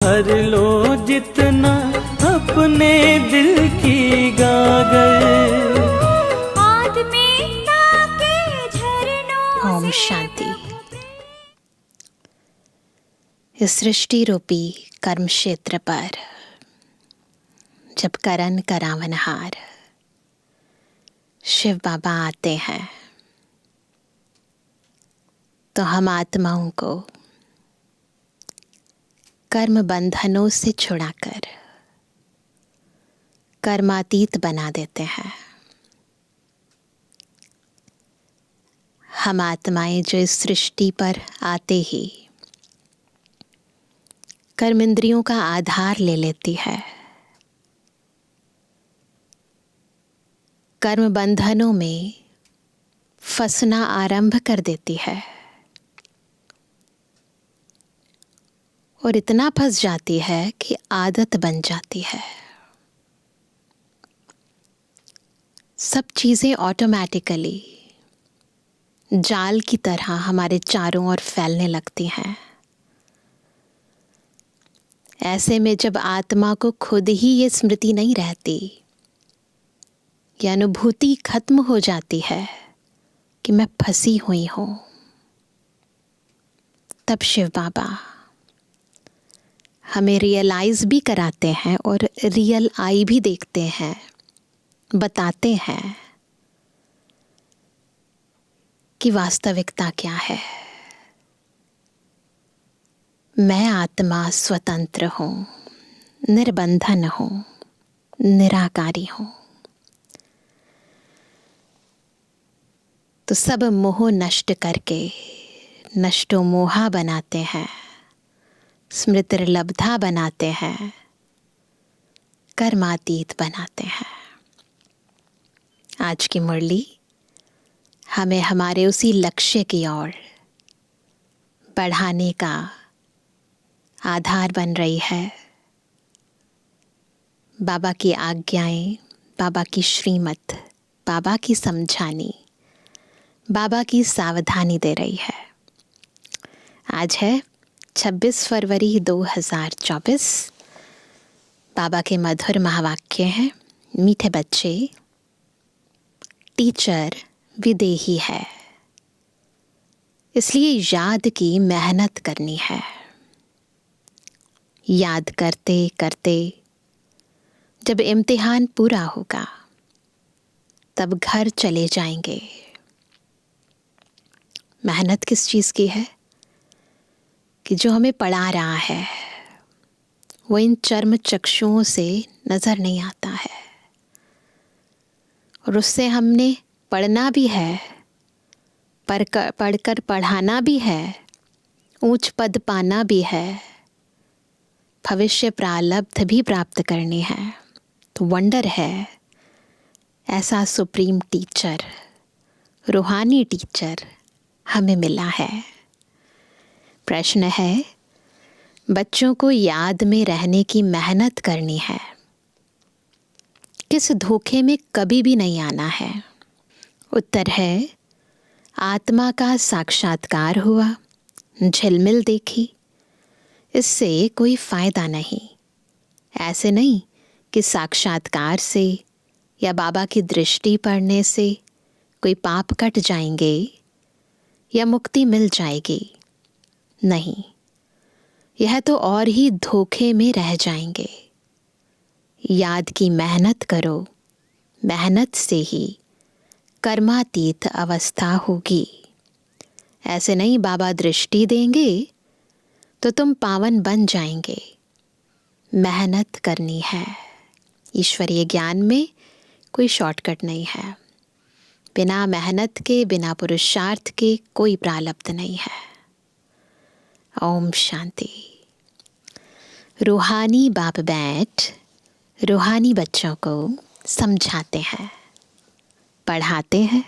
भर लो जितना अपने दिल की गागर, ओम शांति। इस सृष्टि रूपी कर्म क्षेत्र पर जब करण करावनहार शिव बाबा आते हैं तो हम आत्माओं को कर्म बंधनों से छुड़ाकर कर्मातीत बना देते हैं। हम आत्माएं जो इस सृष्टि पर आते ही कर्मेंद्रियों का आधार ले लेती है, कर्म बंधनों में फंसना आरंभ कर देती है और इतना फंस जाती है कि आदत बन जाती है। सब चीजें ऑटोमेटिकली जाल की तरह हमारे चारों ओर फैलने लगती हैं। ऐसे में जब आत्मा को खुद ही ये स्मृति नहीं रहती, ये अनुभूति खत्म हो जाती है कि मैं फंसी हुई हूं, तब शिव बाबा हमें रियलाइज भी कराते हैं और रियल आई भी देखते हैं, बताते हैं कि वास्तविकता क्या है। मैं आत्मा स्वतंत्र हूं, निर्बंधन हूं, निराकारी हूं। तो सब मोह नष्ट करके नष्टो मोहा बनाते हैं, स्मृतिर्लब्धा बनाते हैं, कर्मातीत बनाते हैं। आज की मुरली हमें हमारे उसी लक्ष्य की ओर बढ़ाने का आधार बन रही है। बाबा की आज्ञाएं, बाबा की श्रीमत, बाबा की समझानी, बाबा की सावधानी दे रही है। आज है 26 फरवरी 2024। बाबा के मधुर महावाक्य हैं, मीठे बच्चे, टीचर विदेही है, इसलिए याद की मेहनत करनी है। याद करते करते जब इम्तिहान पूरा होगा तब घर चले जाएंगे। मेहनत किस चीज़ की है कि जो हमें पढ़ा रहा है वो इन चर्म चक्षुओं से नजर नहीं आता है, और उससे हमने पढ़ना भी है, पढ़कर पढ़ाना भी है, ऊंच पद पाना भी है, भविष्य प्रारब्ध भी प्राप्त करनी है। तो वंडर है, ऐसा सुप्रीम टीचर, रूहानी टीचर हमें मिला है। प्रश्न है, बच्चों को याद में रहने की मेहनत करनी है, किस धोखे में कभी भी नहीं आना है। उत्तर है, आत्मा का साक्षात्कार हुआ, झिलमिल देखी, इससे कोई फायदा नहीं। ऐसे नहीं कि साक्षात्कार से या बाबा की दृष्टि पड़ने से कोई पाप कट जाएंगे या मुक्ति मिल जाएगी। नहीं, यह तो और ही धोखे में रह जाएंगे। याद की मेहनत करो, मेहनत से ही कर्मातीत अवस्था होगी। ऐसे नहीं बाबा दृष्टि देंगे तो तुम पावन बन जाएंगे। मेहनत करनी है। ईश्वरीय ज्ञान में कोई शॉर्टकट नहीं है। बिना मेहनत के, बिना पुरुषार्थ के कोई प्रारब्ध नहीं है। ओम शांति। रूहानी बाप बैठ रूहानी बच्चों को समझाते हैं, पढ़ाते हैं,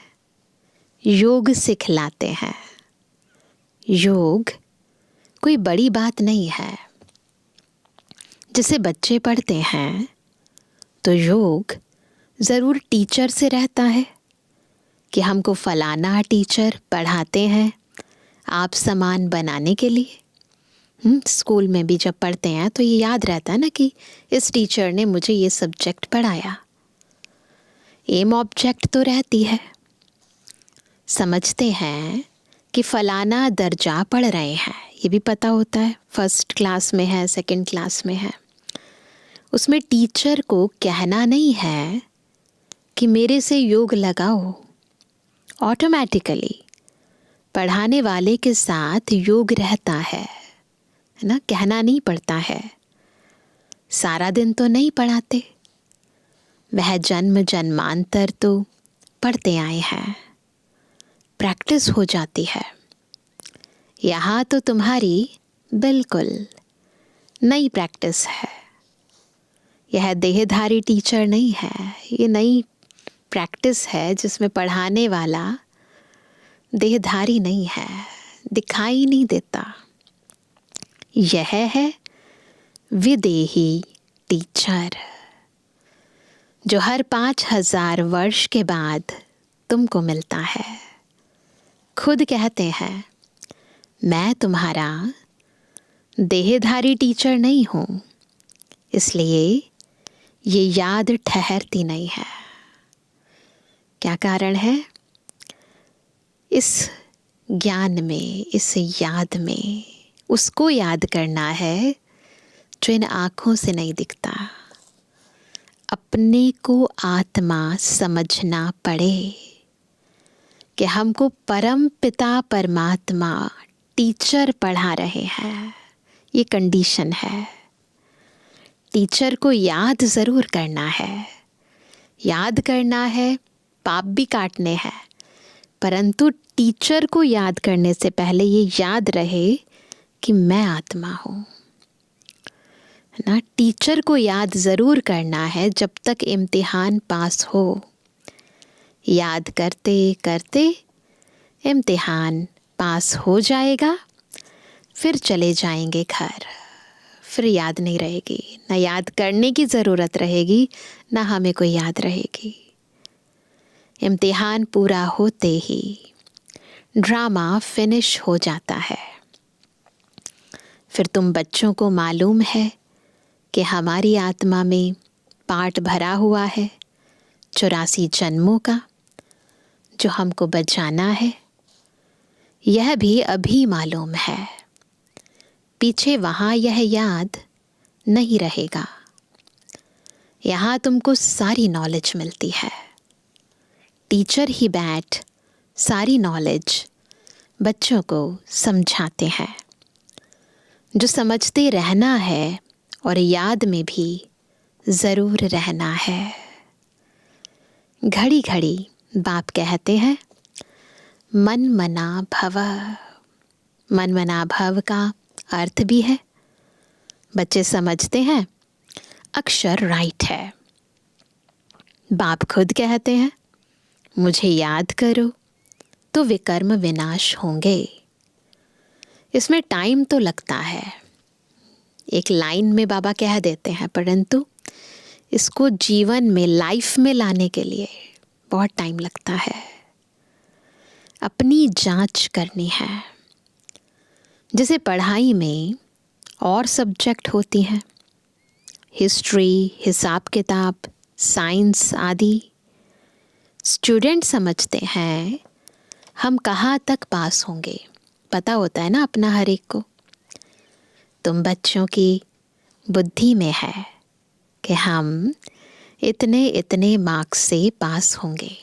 योग सिखलाते हैं। योग कोई बड़ी बात नहीं है। जिसे बच्चे पढ़ते हैं तो योग ज़रूर टीचर से रहता है कि हमको फलाना टीचर पढ़ाते हैं आप समान बनाने के लिए। स्कूल में भी जब पढ़ते हैं तो ये याद रहता है ना कि इस टीचर ने मुझे ये सब्जेक्ट पढ़ाया। एम ऑब्जेक्ट तो रहती है। समझते हैं कि फलाना दर्जा पढ़ रहे हैं, ये भी पता होता है, फर्स्ट क्लास में है, सेकंड क्लास में है। उसमें टीचर को कहना नहीं है कि मेरे से योग लगाओ। ऑटोमेटिकली पढ़ाने वाले के साथ योग रहता है ना, कहना नहीं पड़ता है। सारा दिन तो नहीं पढ़ाते, वह जन्म जन्मांतर तो पढ़ते आए हैं, प्रैक्टिस हो जाती है। यहाँ तो तुम्हारी बिल्कुल नई प्रैक्टिस है। यह देहधारी टीचर नहीं है, ये नई प्रैक्टिस है जिसमें पढ़ाने वाला देहधारी नहीं है, दिखाई नहीं देता। यह है विदेही टीचर जो हर 5000 वर्ष के बाद तुमको मिलता है। खुद कहते हैं मैं तुम्हारा देहधारी टीचर नहीं हूँ, इसलिए ये याद ठहरती नहीं है। क्या कारण है? इस ज्ञान में, इस याद में उसको याद करना है जो इन आँखों से नहीं दिखता। अपने को आत्मा समझना पड़े कि हमको परम पिता परमात्मा टीचर पढ़ा रहे हैं, ये कंडीशन है। टीचर को याद ज़रूर करना है, याद करना है, पाप भी काटने हैं, परंतु टीचर को याद करने से पहले ये याद रहे कि मैं आत्मा हूँ ना। टीचर को याद ज़रूर करना है जब तक इम्तिहान पास हो। याद करते करते इम्तिहान पास हो जाएगा, फिर चले जाएंगे घर, फिर याद नहीं रहेगी, ना याद करने की ज़रूरत रहेगी, ना हमें कोई याद रहेगी। इम्तिहान पूरा होते ही ड्रामा फिनिश हो जाता है। फिर तुम बच्चों को मालूम है कि हमारी आत्मा में पार्ट भरा हुआ है 84 जन्मों का, जो हमको बचाना है। यह भी अभी मालूम है, पीछे वहाँ यह याद नहीं रहेगा। यहाँ तुमको सारी नॉलेज मिलती है। टीचर ही बैठ सारी नॉलेज बच्चों को समझाते हैं। जो समझते रहना है और याद में भी ज़रूर रहना है। घड़ी घड़ी बाप कहते हैं मन मना भव। मन मना भव का अर्थ भी है, बच्चे समझते हैं, अक्षर राइट है। बाप खुद कहते हैं मुझे याद करो तो विकर्म विनाश होंगे। इसमें टाइम तो लगता है, एक लाइन में बाबा कह देते हैं, परंतु इसको जीवन में, लाइफ में लाने के लिए बहुत टाइम लगता है। अपनी जांच करनी है। जैसे पढ़ाई में और सब्जेक्ट होती हैं, हिस्ट्री, हिसाब किताब, साइंस आदि। स्टूडेंट समझते हैं हम कहाँ तक पास होंगे, पता होता है ना अपना हर एक को। तुम बच्चों की बुद्धि में है कि हम इतने इतने मार्क्स से पास होंगे।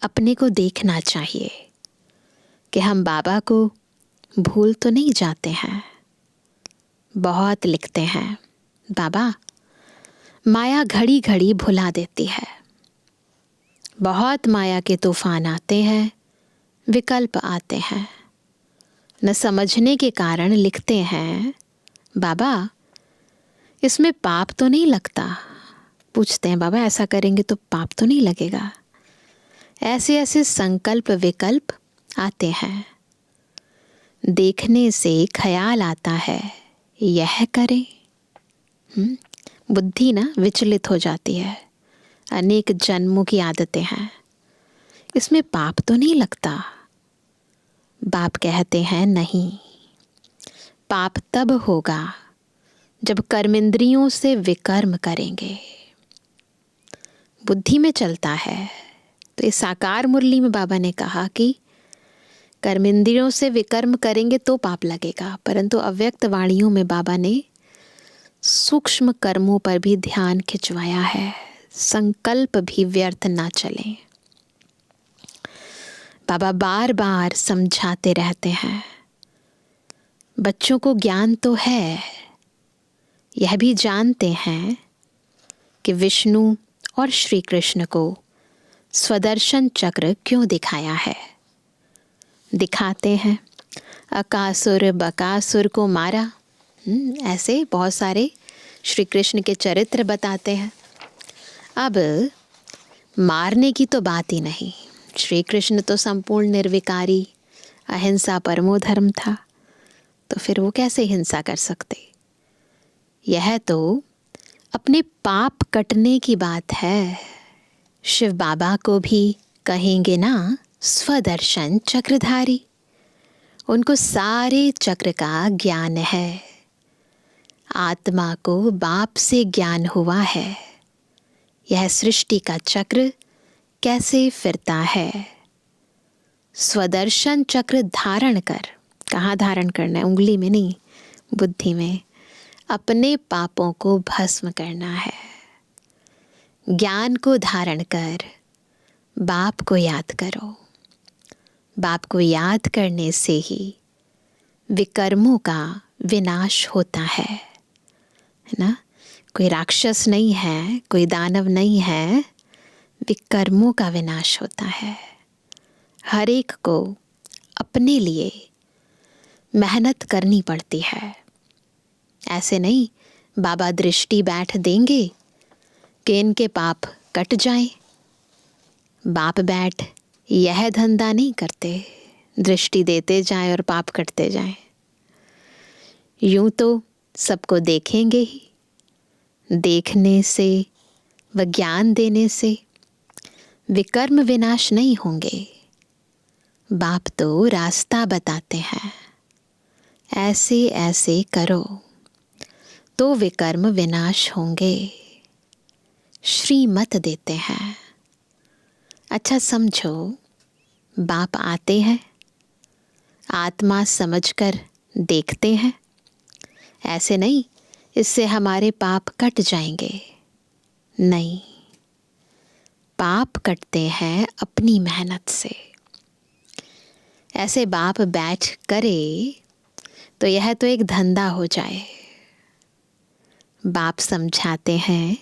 अपने को देखना चाहिए कि हम बाबा को भूल तो नहीं जाते हैं। बहुत लिखते हैं बाबा, माया घड़ी घड़ी भुला देती है। बहुत माया के तूफान आते हैं, विकल्प आते हैं। न समझने के कारण लिखते हैं बाबा इसमें पाप तो नहीं लगता। पूछते हैं बाबा ऐसा करेंगे तो पाप तो नहीं लगेगा। ऐसे ऐसे संकल्प विकल्प आते हैं। देखने से ख्याल आता है यह करें, बुद्धि ना विचलित हो जाती है। अनेक जन्मों की आदतें हैं, इसमें पाप तो नहीं लगता। बाप कहते हैं नहीं, पाप तब होगा जब कर्मेंद्रियों से विकर्म करेंगे। बुद्धि में चलता है। तो इस साकार मुरली में बाबा ने कहा कि कर्मेंद्रियों से विकर्म करेंगे तो पाप लगेगा, परंतु अव्यक्त वाणियों में बाबा ने सूक्ष्म कर्मों पर भी ध्यान खिंचवाया है। संकल्प भी व्यर्थ ना चले। बाबा बार बार समझाते रहते हैं। बच्चों को ज्ञान तो है, यह भी जानते हैं कि विष्णु और श्री कृष्ण को स्वदर्शन चक्र क्यों दिखाया है। दिखाते हैं अकासुर बकासुर को मारा। ऐसे बहुत सारे श्री कृष्ण के चरित्र बताते हैं। अब मारने की तो बात ही नहीं। श्री कृष्ण तो संपूर्ण निर्विकारी, अहिंसा परमो धर्म था, तो फिर वो कैसे हिंसा कर सकते। यह तो अपने पाप कटने की बात है। शिव बाबा को भी कहेंगे ना स्वदर्शन चक्रधारी। उनको सारे चक्र का ज्ञान है। आत्मा को बाप से ज्ञान हुआ है। यह सृष्टि का चक्र कैसे फिरता है। स्वदर्शन चक्र धारण कर, कहाँ धारण करना है? उंगली में नहीं, बुद्धि में। अपने पापों को भस्म करना है। ज्ञान को धारण कर बाप को याद करो। बाप को याद करने से ही विकर्मों का विनाश होता है ना। कोई राक्षस नहीं है, कोई दानव नहीं है, विकर्मों का विनाश होता है। हर एक को अपने लिए मेहनत करनी पड़ती है। ऐसे नहीं बाबा दृष्टि बैठ देंगे कि इनके पाप कट जाएं। बाप बैठ यह धंधा नहीं करते, दृष्टि देते जाएं और पाप कटते जाएं। यूं तो सबको देखेंगे ही। देखने से व ज्ञान देने से विकर्म विनाश नहीं होंगे। बाप तो रास्ता बताते हैं, ऐसे ऐसे करो तो विकर्म विनाश होंगे। श्रीमत देते हैं। अच्छा समझो, बाप आते हैं, आत्मा समझकर देखते हैं। ऐसे नहीं इससे हमारे पाप कट जाएंगे, नहीं। पाप कटते हैं अपनी मेहनत से। ऐसे बाप बैठ करे तो यह तो एक धंधा हो जाए। बाप समझाते हैं,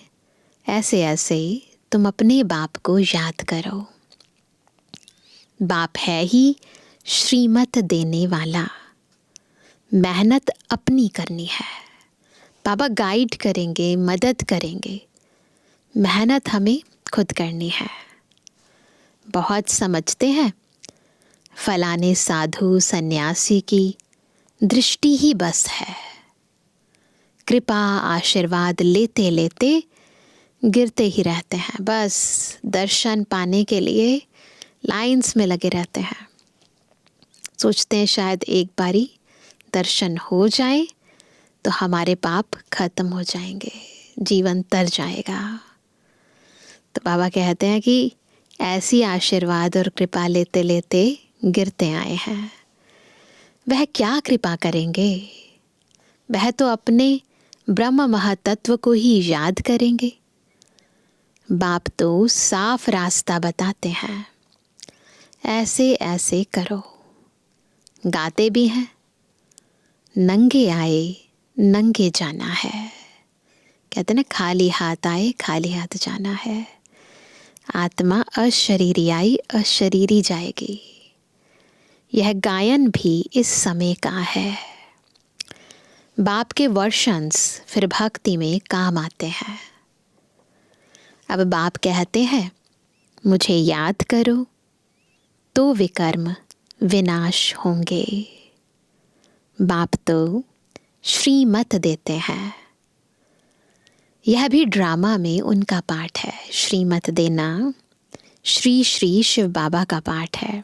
ऐसे ऐसे तुम अपने बाप को याद करो। बाप है ही श्रीमत देने वाला। मेहनत अपनी करनी है। बाबा गाइड करेंगे, मदद करेंगे। मेहनत हमें खुद करनी है। बहुत समझते हैं फलाने साधु सन्यासी की दृष्टि ही बस है। कृपा आशीर्वाद लेते लेते गिरते ही रहते हैं। बस दर्शन पाने के लिए लाइंस में लगे रहते हैं। सोचते हैं शायद एक बारी दर्शन हो जाए तो हमारे पाप खत्म हो जाएंगे, जीवन तर जाएगा। तो बाबा कहते हैं कि ऐसी आशीर्वाद और कृपा लेते लेते गिरते आए हैं। वह क्या कृपा करेंगे? वह तो अपने ब्रह्म महातत्व को ही याद करेंगे। बाप तो साफ रास्ता बताते हैं, ऐसे ऐसे करो। गाते भी हैं, नंगे आए नंगे जाना है। कहते ना खाली हाथ आए खाली हाथ जाना है। आत्मा अशरीरी आई अशरीरी जाएगी। यह गायन भी इस समय का है। बाप के वर्शंस फिर भक्ति में काम आते हैं। अब बाप कहते हैं मुझे याद करो तो विकर्म विनाश होंगे। बाप तो श्रीमत देते हैं। यह भी ड्रामा में उनका पाठ है। श्रीमत देना श्री श्री शिव बाबा का पाठ है।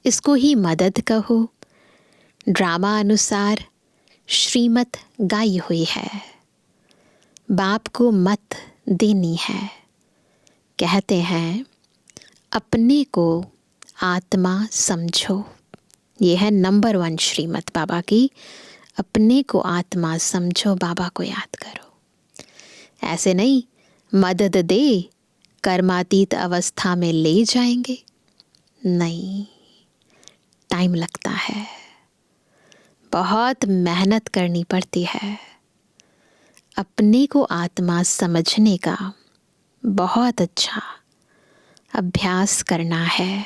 इसको ही मदद कहो, ड्रामा अनुसार श्रीमत गाई हुई है। बाप को मत देनी है। कहते हैं अपने को आत्मा समझो। ये है नंबर 1 श्रीमत बाबा की। अपने को आत्मा समझो, बाबा को याद करो। ऐसे नहीं मदद दे कर्मातीत अवस्था में ले जाएंगे, नहीं, टाइम लगता है, बहुत मेहनत करनी पड़ती है। अपने को आत्मा समझने का बहुत अच्छा अभ्यास करना है।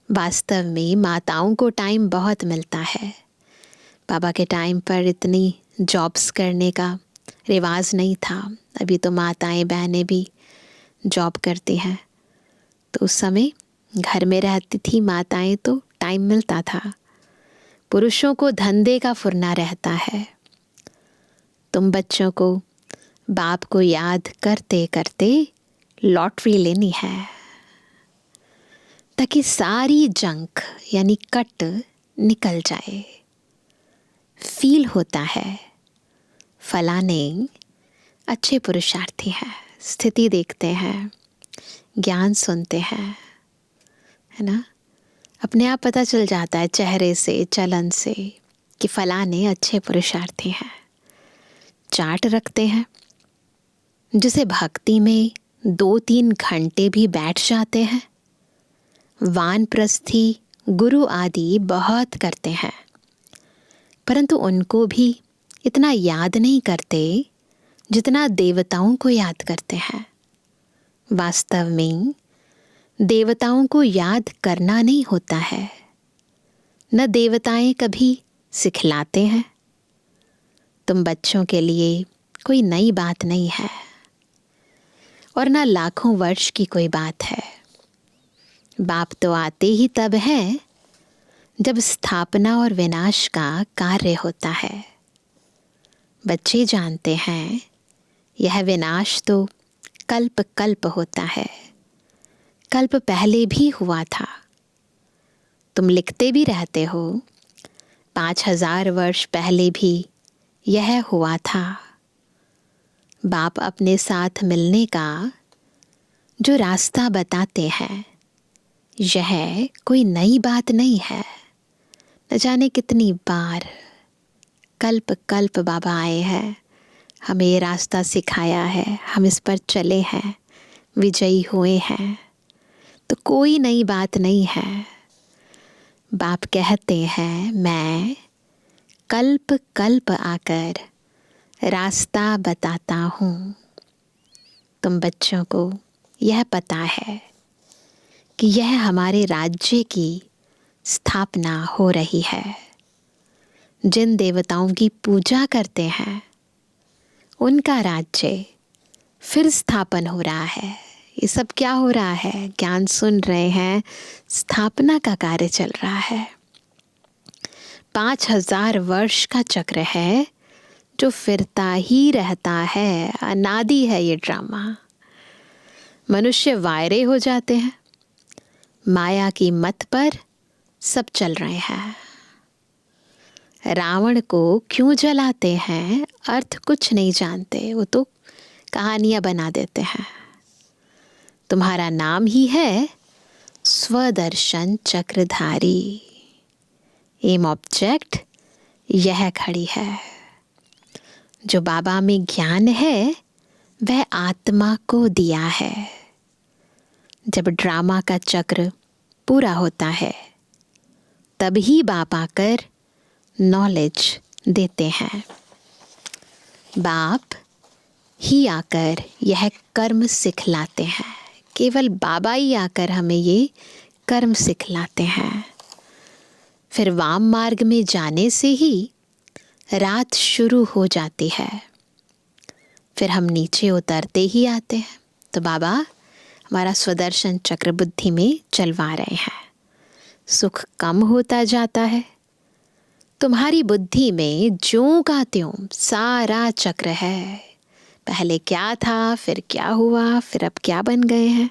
वास्तव में माताओं को टाइम बहुत मिलता है। बाबा के टाइम पर इतनी जॉब्स करने का रिवाज नहीं था। अभी तो माताएं बहनें भी जॉब करती हैं, तो उस समय घर में रहती थी माताएं तो टाइम मिलता था। पुरुषों को धंधे का फुरना रहता है। तुम बच्चों को बाप को याद करते करते लॉटरी लेनी है, ताकि सारी जंक यानी कट निकल जाए। फील होता है फलाने अच्छे पुरुषार्थी हैं, स्थिति देखते हैं, ज्ञान सुनते हैं, है ना। अपने आप पता चल जाता है चेहरे से, चलन से कि फलाने अच्छे पुरुषार्थी हैं। चार्ट रखते हैं, जिसे भक्ति में 2-3 घंटे भी बैठ जाते हैं। वानप्रस्थी गुरु आदि बहुत करते हैं, परंतु उनको भी इतना याद नहीं करते जितना देवताओं को याद करते हैं। वास्तव में देवताओं को याद करना नहीं होता है, न देवताएं कभी सिखलाते हैं। तुम बच्चों के लिए कोई नई बात नहीं है और न लाखों वर्ष की कोई बात है। बाप तो आते ही तब है जब स्थापना और विनाश का कार्य होता है। बच्चे जानते हैं यह विनाश तो कल्प कल्प होता है, कल्प पहले भी हुआ था। तुम लिखते भी रहते हो 5000 वर्ष पहले भी यह हुआ था। बाप अपने साथ मिलने का जो रास्ता बताते हैं, यह कोई नई बात नहीं है। न जाने कितनी बार कल्प कल्प बाबा आए हैं, हमें ये रास्ता सिखाया है, हम इस पर चले हैं, विजयी हुए हैं। तो कोई नई बात नहीं है। बाप कहते हैं मैं कल्प कल्प आकर रास्ता बताता हूँ। तुम बच्चों को यह पता है कि यह हमारे राज्य की स्थापना हो रही है। जिन देवताओं की पूजा करते हैं उनका राज्य फिर स्थापन हो रहा है। ये सब क्या हो रहा है? ज्ञान सुन रहे हैं, स्थापना का कार्य चल रहा है। 5000 वर्ष का चक्र है जो फिरता ही रहता है। अनादि है ये ड्रामा। मनुष्य वायरे हो जाते हैं, माया की मत पर सब चल रहे हैं। रावण को क्यों जलाते हैं? अर्थ कुछ नहीं जानते, वो तो कहानियां बना देते हैं। तुम्हारा नाम ही है स्वदर्शन चक्रधारी। एम ऑब्जेक्ट यह खड़ी है। जो बाबा में ज्ञान है वह आत्मा को दिया है। जब ड्रामा का चक्र पूरा होता है तभी बाप आकर नॉलेज देते हैं। बाप ही आकर यह कर्म सिखलाते हैं। केवल बाबा ही आकर हमें ये कर्म सिखलाते हैं। फिर वाम मार्ग में जाने से ही रात शुरू हो जाती है। फिर हम नीचे उतरते ही आते हैं तो बाबा हमारा स्वदर्शन चक्र बुद्धि में चलवा रहे हैं। सुख कम होता जाता है। तुम्हारी बुद्धि में ज्यों का त्यों सारा चक्र है। पहले क्या था, फिर क्या हुआ, फिर अब क्या बन गए हैं।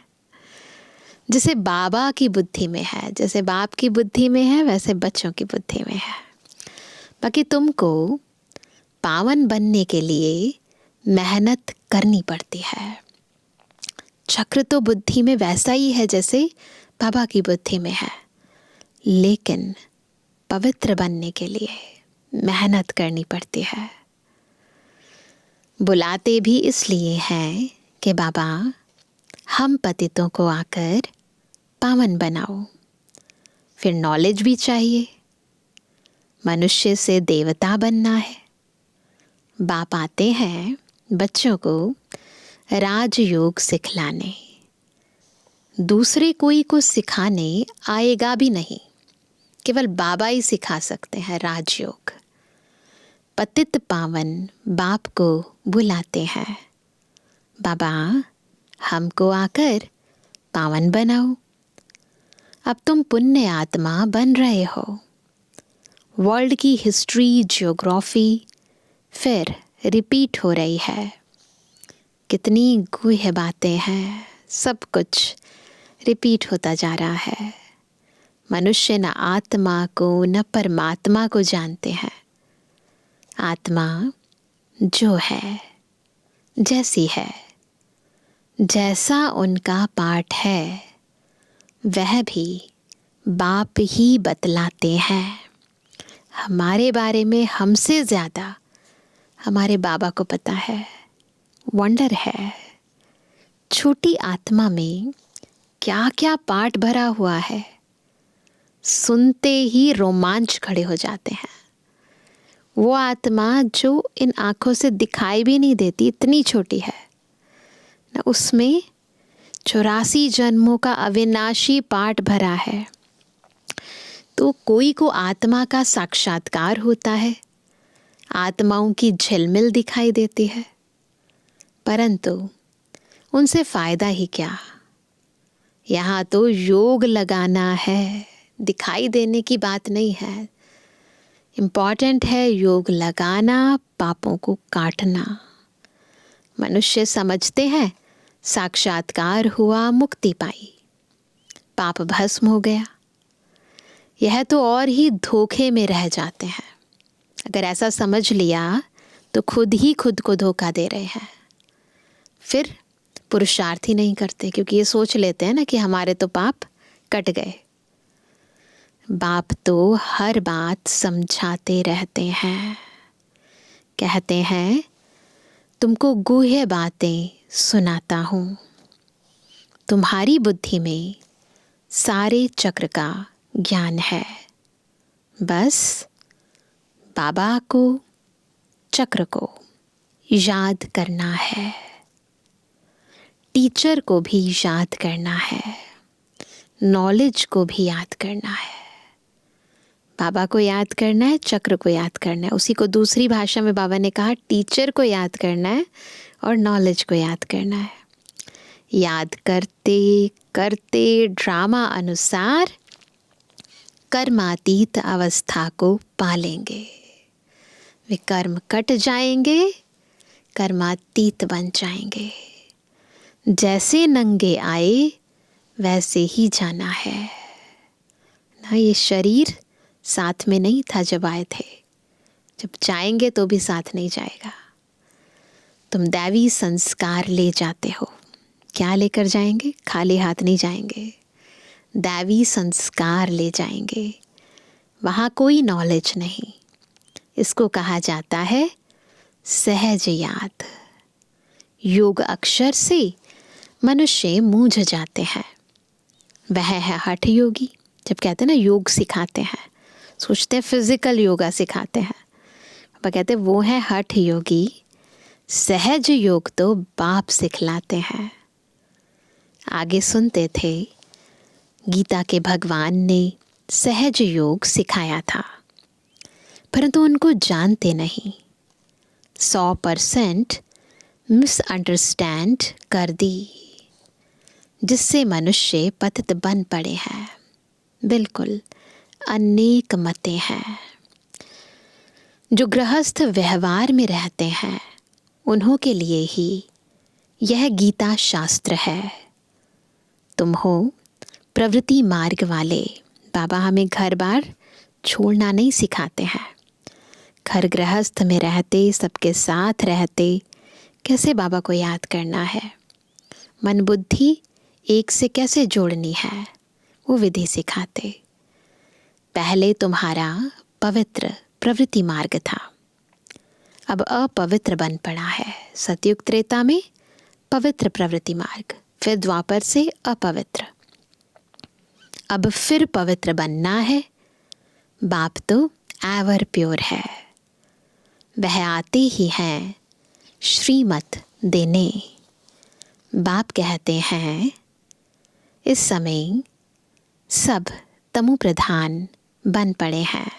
जैसे बाबा की बुद्धि में है, जैसे बाप की बुद्धि में है, वैसे बच्चों की बुद्धि में है। बाकी तुमको पावन बनने के लिए मेहनत करनी पड़ती है। चक्र तो बुद्धि में वैसा ही है जैसे बाबा की बुद्धि में है, लेकिन पवित्र बनने के लिए मेहनत करनी पड़ती है। बुलाते भी इसलिए हैं कि बाबा हम पतितों को आकर पावन बनाओ। फिर नॉलेज भी चाहिए, मनुष्य से देवता बनना है। बाप आते हैं बच्चों को राजयोग सिखलाने, दूसरे कोई को सिखाने आएगा भी नहीं, केवल बाबा ही सिखा सकते हैं राजयोग। पतित पावन बाप को बुलाते हैं, बाबा हमको आकर पावन बनाओ। अब तुम पुण्य आत्मा बन रहे हो। वर्ल्ड की हिस्ट्री, जियोग्राफी फिर रिपीट हो रही है। कितनी गूढ़ बातें हैं, सब कुछ रिपीट होता जा रहा है। मनुष्य न आत्मा को न परमात्मा को जानते हैं। आत्मा जो है, जैसी है, जैसा उनका पाठ है, वह भी बाप ही बतलाते हैं। हमारे बारे में हमसे ज़्यादा हमारे बाबा को पता है। वंडर है, छोटी आत्मा में क्या क्या पाठ भरा हुआ है, सुनते ही रोमांच खड़े हो जाते हैं। वो आत्मा जो इन आँखों से दिखाई भी नहीं देती, इतनी छोटी है ना, उसमें 84 जन्मों का अविनाशी पाठ भरा है। तो कोई को आत्मा का साक्षात्कार होता है, आत्माओं की झिलमिल दिखाई देती है, परंतु उनसे फ़ायदा ही क्या। यहाँ तो योग लगाना है, दिखाई देने की बात नहीं है। इम्पॉर्टेंट है योग लगाना, पापों को काटना। मनुष्य समझते हैं साक्षात्कार हुआ, मुक्ति पाई, पाप भस्म हो गया। यह तो और ही धोखे में रह जाते हैं। अगर ऐसा समझ लिया तो खुद ही खुद को धोखा दे रहे हैं। फिर पुरुषार्थ ही नहीं करते, क्योंकि ये सोच लेते हैं ना कि हमारे तो पाप कट गए। बाप तो हर बात समझाते रहते हैं, कहते हैं तुमको गूढ़ बातें सुनाता हूँ। तुम्हारी बुद्धि में सारे चक्र का ज्ञान है, बस बाबा को, चक्र को याद करना है। टीचर को भी याद करना है, नॉलेज को भी याद करना है। बाबा को याद करना है, चक्र को याद करना है। उसी को दूसरी भाषा में बाबा ने कहा टीचर को याद करना है और नॉलेज को याद करना है। याद करते करते ड्रामा अनुसार कर्मातीत अवस्था को पालेंगे। वे कर्म कट जाएंगे, कर्मातीत बन जाएंगे। जैसे नंगे आए वैसे ही जाना है ना। ये शरीर साथ में नहीं था जब आए थे, जब जाएंगे तो भी साथ नहीं जाएगा। तुम दैवी संस्कार ले जाते हो, क्या लेकर जाएंगे? खाली हाथ नहीं जाएंगे, दैवी संस्कार ले जाएंगे। वहाँ कोई नॉलेज नहीं। इसको कहा जाता है सहज याद। योग अक्षर से मनुष्य मूझ जाते हैं। वह है हठ योगी। जब कहते हैं ना योग सिखाते हैं, सोचते हैं फिजिकल योगा सिखाते हैं, पापा कहते हैं वो है हठ योगी। सहज योग तो बाप सिखलाते हैं। आगे सुनते थे गीता के भगवान ने सहज योग सिखाया था, परंतु उनको जानते नहीं। 100% मिसअंडरस्टैंड कर दी, जिससे मनुष्य पतित बन पड़े हैं। बिल्कुल अनेक मतें हैं। जो गृहस्थ व्यवहार में रहते हैं उन्हों के लिए ही यह गीता शास्त्र है। तुम हो प्रवृत्ति मार्ग वाले बाबा हमें घर बार छोड़ना नहीं सिखाते हैं। घर गृहस्थ में रहते, सबके साथ रहते कैसे बाबा को याद करना है, मन बुद्धि एक से कैसे जोड़नी है, वो विधि सिखाते। पहले तुम्हारा पवित्र प्रवृत्ति मार्ग था, अब अपवित्र बन पड़ा है। सतयुग त्रेता में पवित्र प्रवृत्ति मार्ग, फिर द्वापर से अपवित्र, अब फिर पवित्र बनना है। बाप तो एवर प्योर है, वह आते ही हैं श्रीमत देने। बाप कहते हैं इस समय सब तमु प्रधान बन पड़े हैं।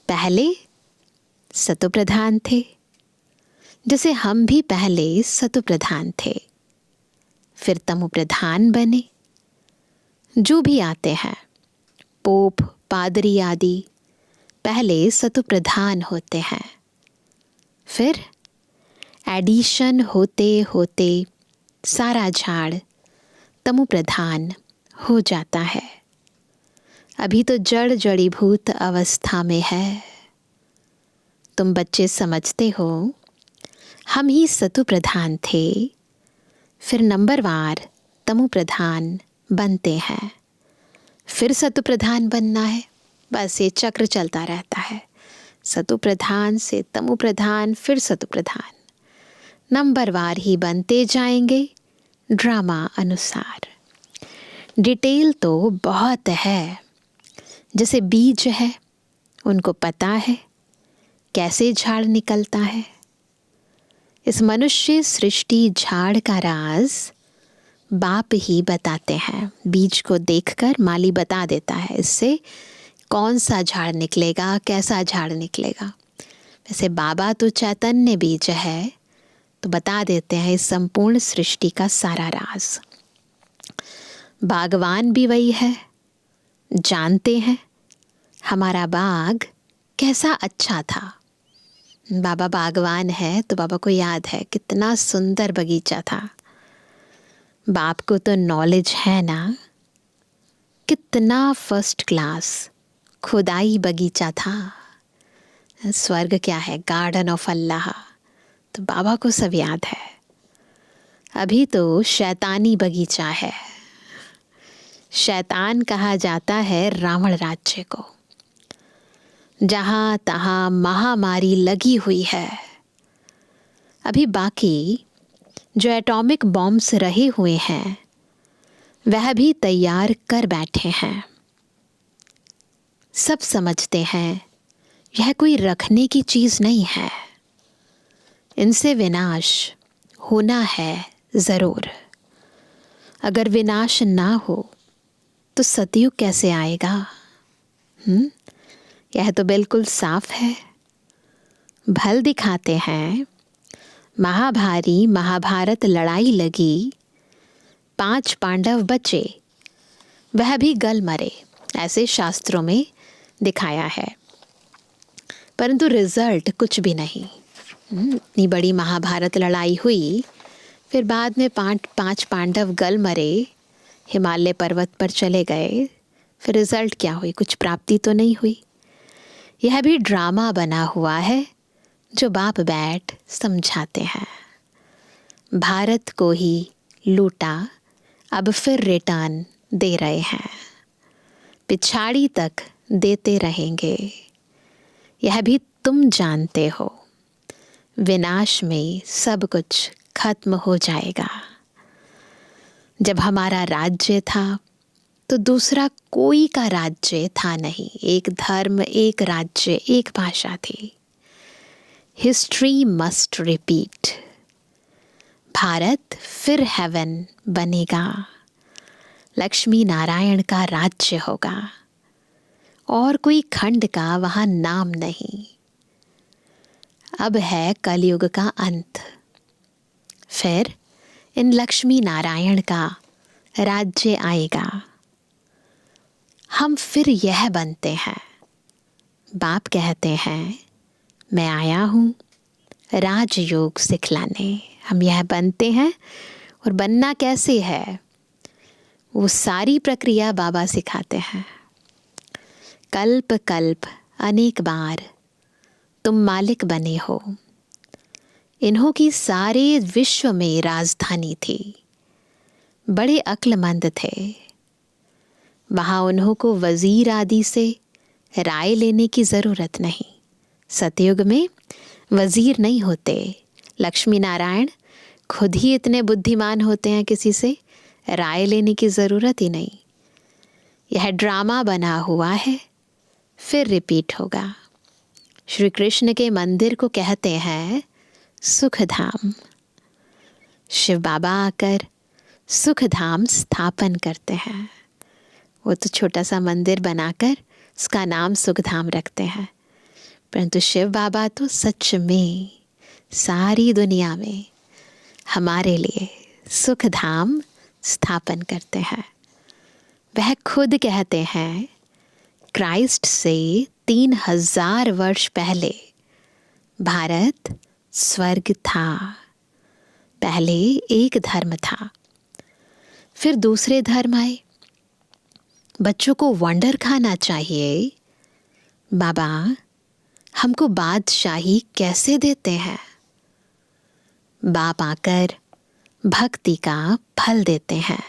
पहले सतु प्रधान थे, जैसे हम भी पहले सतु प्रधान थे, फिर तमु प्रधान बने। जो भी आते हैं पोप पादरी आदि पहले सतु प्रधान होते हैं, फिर एडिशन होते होते सारा झाड़ तमु प्रधान हो जाता है। अभी तो जड़ जड़ीभूत अवस्था में है। तुम बच्चे समझते हो हम ही सतु प्रधान थे, फिर नंबरवार तमु प्रधान बनते हैं, फिर सतु प्रधान बनना है। बस ये चक्र चलता रहता है, सतु प्रधान से तमु प्रधान, फिर सतु प्रधान, नंबरवार ही बनते जाएंगे ड्रामा अनुसार। डिटेल तो बहुत है। जैसे बीज है, उनको पता है कैसे झाड़ निकलता है। इस मनुष्य सृष्टि झाड़ का राज बाप ही बताते हैं। बीज को देखकर माली बता देता है इससे कौन सा झाड़ निकलेगा, कैसा झाड़ निकलेगा। वैसे बाबा तो चैतन्य बीज है, तो बता देते हैं इस संपूर्ण सृष्टि का सारा राज। बागवान भी वही है, जानते हैं हमारा बाग कैसा अच्छा था। बाबा बागवान है तो बाबा को याद है कितना सुंदर बगीचा था। बाप को तो नॉलेज है ना, कितना फर्स्ट क्लास खुदाई बगीचा था। स्वर्ग क्या है, गार्डन ऑफ अल्लाह, तो बाबा को सब याद है। अभी तो शैतानी बगीचा है। शैतान कहा जाता है रावण राज्य को, जहाँ तहाँ महामारी लगी हुई है। अभी बाकी जो एटॉमिक बॉम्ब्स रहे हुए हैं वह भी तैयार कर बैठे हैं। सब समझते हैं यह कोई रखने की चीज़ नहीं है, इनसे विनाश होना है ज़रूर। अगर विनाश ना हो तो सतयुग कैसे आएगा? यह तो बिल्कुल साफ है। भल दिखाते हैं महाभारी महाभारत लड़ाई लगी, 5 पांडव बचे, वह भी गल मरे, ऐसे शास्त्रों में दिखाया है। परंतु रिजल्ट कुछ भी नहीं। इतनी बड़ी महाभारत लड़ाई हुई, फिर बाद में 5 पांडव गल मरे, हिमालय पर्वत पर चले गए, फिर रिजल्ट क्या हुई? कुछ प्राप्ति तो नहीं हुई। यह भी ड्रामा बना हुआ है जो बाप बैठ समझाते हैं। भारत को ही लूटा, अब फिर रिटर्न दे रहे हैं, पिछाड़ी तक देते रहेंगे। यह भी तुम जानते हो, विनाश में सब कुछ खत्म हो जाएगा। जब हमारा राज्य था तो दूसरा कोई का राज्य था नहीं। एक धर्म, एक राज्य, एक भाषा थी। History must repeat. भारत फिर हेवन बनेगा, लक्ष्मी नारायण का राज्य होगा, और कोई खंड का वहाँ नाम नहीं। अब है कलयुग का अंत, फिर इन लक्ष्मी नारायण का राज्य आएगा। हम फिर यह बनते हैं। बाप कहते हैं मैं आया हूँ राजयोग सिखलाने। हम यह बनते हैं, और बनना कैसे है वो सारी प्रक्रिया बाबा सिखाते हैं। कल्प कल्प अनेक बार तुम मालिक बने हो। इन्हों की सारे विश्व में राजधानी थी। बड़े अक्लमंद थे। वहाँ उन्हों को वजीर आदि से राय लेने की ज़रूरत नहीं। सतयुग में वजीर नहीं होते। लक्ष्मी नारायण खुद ही इतने बुद्धिमान होते हैं, किसी से राय लेने की ज़रूरत ही नहीं। यह ड्रामा बना हुआ है, फिर रिपीट होगा। श्री कृष्ण के मंदिर को कहते हैं सुखधाम। शिव बाबा आकर सुखधाम स्थापन करते हैं। वो तो छोटा सा मंदिर बनाकर उसका नाम सुखधाम रखते हैं, परंतु शिव बाबा तो सच में सारी दुनिया में हमारे लिए सुखधाम स्थापन करते हैं। वह खुद कहते हैं क्राइस्ट से 3000 वर्ष पहले भारत स्वर्ग था। पहले एक धर्म था, फिर दूसरे धर्म आए। बच्चों को वंडर खाना चाहिए। बाबा हमको बादशाही कैसे देते हैं? बाप आकर भक्ति का फल देते हैं।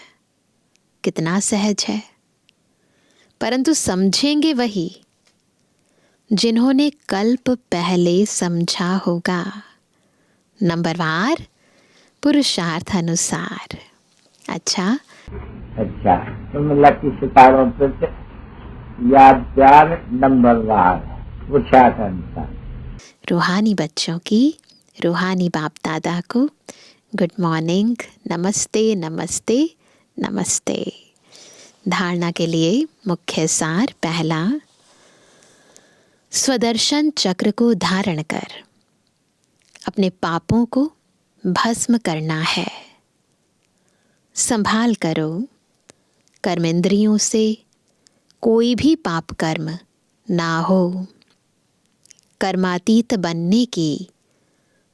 कितना सहज है। परंतु समझेंगे वही जिन्होंने कल्प पहले समझा होगा, नंबरवार पुरुषार्थ अनुसार। अच्छा, तुम लकी सितारों पे याद प्यार नंबरवार पुरुषार्थ अनुसार। रूहानी बच्चों की रूहानी बाप दादा को गुड मॉर्निंग, नमस्ते नमस्ते नमस्ते। धारणा के लिए मुख्य सार। पहला, स्वदर्शन चक्र को धारण कर अपने पापों को भस्म करना है। संभाल करो, कर्मेंद्रियों से कोई भी पाप कर्म ना हो। कर्मातीत बनने की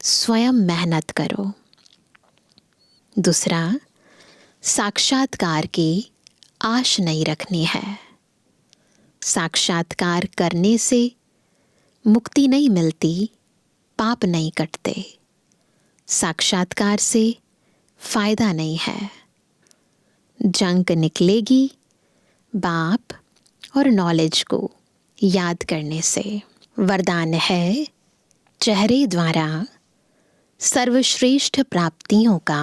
स्वयं मेहनत करो। दूसरा, साक्षात्कार की आश नहीं रखनी है। साक्षात्कार करने से मुक्ति नहीं मिलती, पाप नहीं कटते। साक्षात्कार से फायदा नहीं है। जंक निकलेगी बाप और नॉलेज को याद करने से। वरदान है चेहरे द्वारा सर्वश्रेष्ठ प्राप्तियों का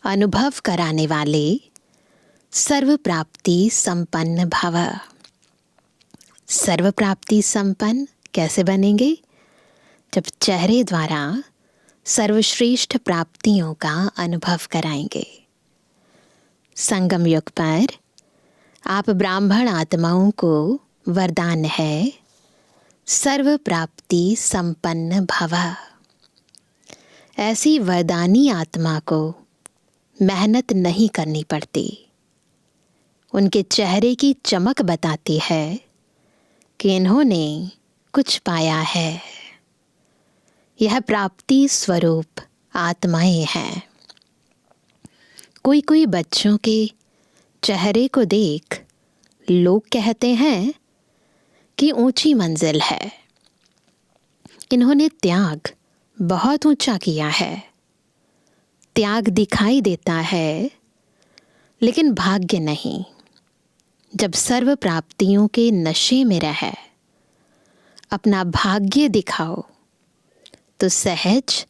अनुभव कराने वाले सर्व प्राप्ति संपन्न भव। सर्व प्राप्ति संपन्न कैसे बनेंगे? जब चेहरे द्वारा सर्वश्रेष्ठ प्राप्तियों का अनुभव कराएंगे। संगम युग पर आप ब्राह्मण आत्माओं को वरदान है सर्व प्राप्ति संपन्न भव। ऐसी वरदानी आत्मा को मेहनत नहीं करनी पड़ती। उनके चेहरे की चमक बताती है कि इन्होंने कुछ पाया है। यह प्राप्ति स्वरूप आत्माएं हैं। कोई कोई बच्चों के चेहरे को देख लोग कहते हैं कि ऊंची मंजिल है, इन्होंने त्याग बहुत ऊंचा किया है। त्याग दिखाई देता है लेकिन भाग्य नहीं। जब सर्व प्राप्तियों के नशे में रहे, अपना भाग्य दिखाओ तो सहज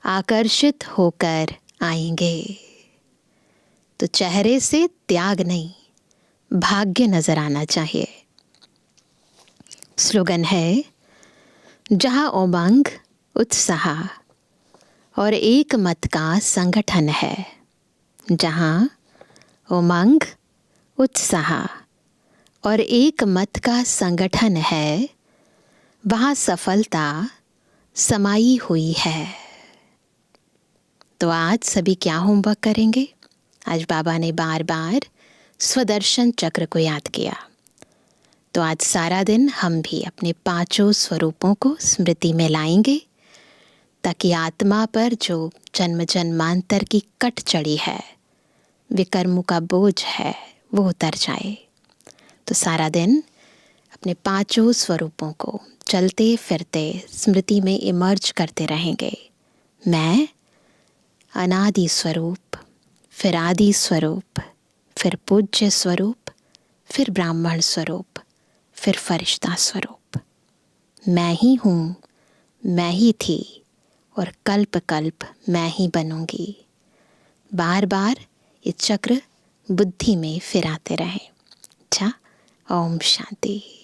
आकर्षित होकर आएंगे। तो चेहरे से त्याग नहीं, भाग्य नजर आना चाहिए। स्लोगन है जहाँ उमंग उत्साह और एक मत का संगठन है। जहाँ उमंग उत्साह और एक मत का संगठन है, वहाँ सफलता समाई हुई है। तो आज सभी क्या होमवर्क करेंगे? आज बाबा ने बार बार स्वदर्शन चक्र को याद किया, तो आज सारा दिन हम भी अपने पांचों स्वरूपों को स्मृति में लाएंगे, ताकि आत्मा पर जो जन्म जन्मांतर की कट चढ़ी है, विकर्मों का बोझ है, वो उतर जाए, तो सारा दिन अपने पांचों स्वरूपों को चलते फिरते स्मृति में इमर्ज करते रहेंगे। मैं अनादि स्वरूप, फिर आदि स्वरूप, फिर पूज्य स्वरूप, फिर ब्राह्मण स्वरूप, फिर फरिश्ता स्वरूप। मैं ही हूँ, मैं ही थी और कल्प कल्प मैं ही बनूंगी। बार बार ये चक्र बुद्धि में फिराते रहें। अच्छा, ओम शांति।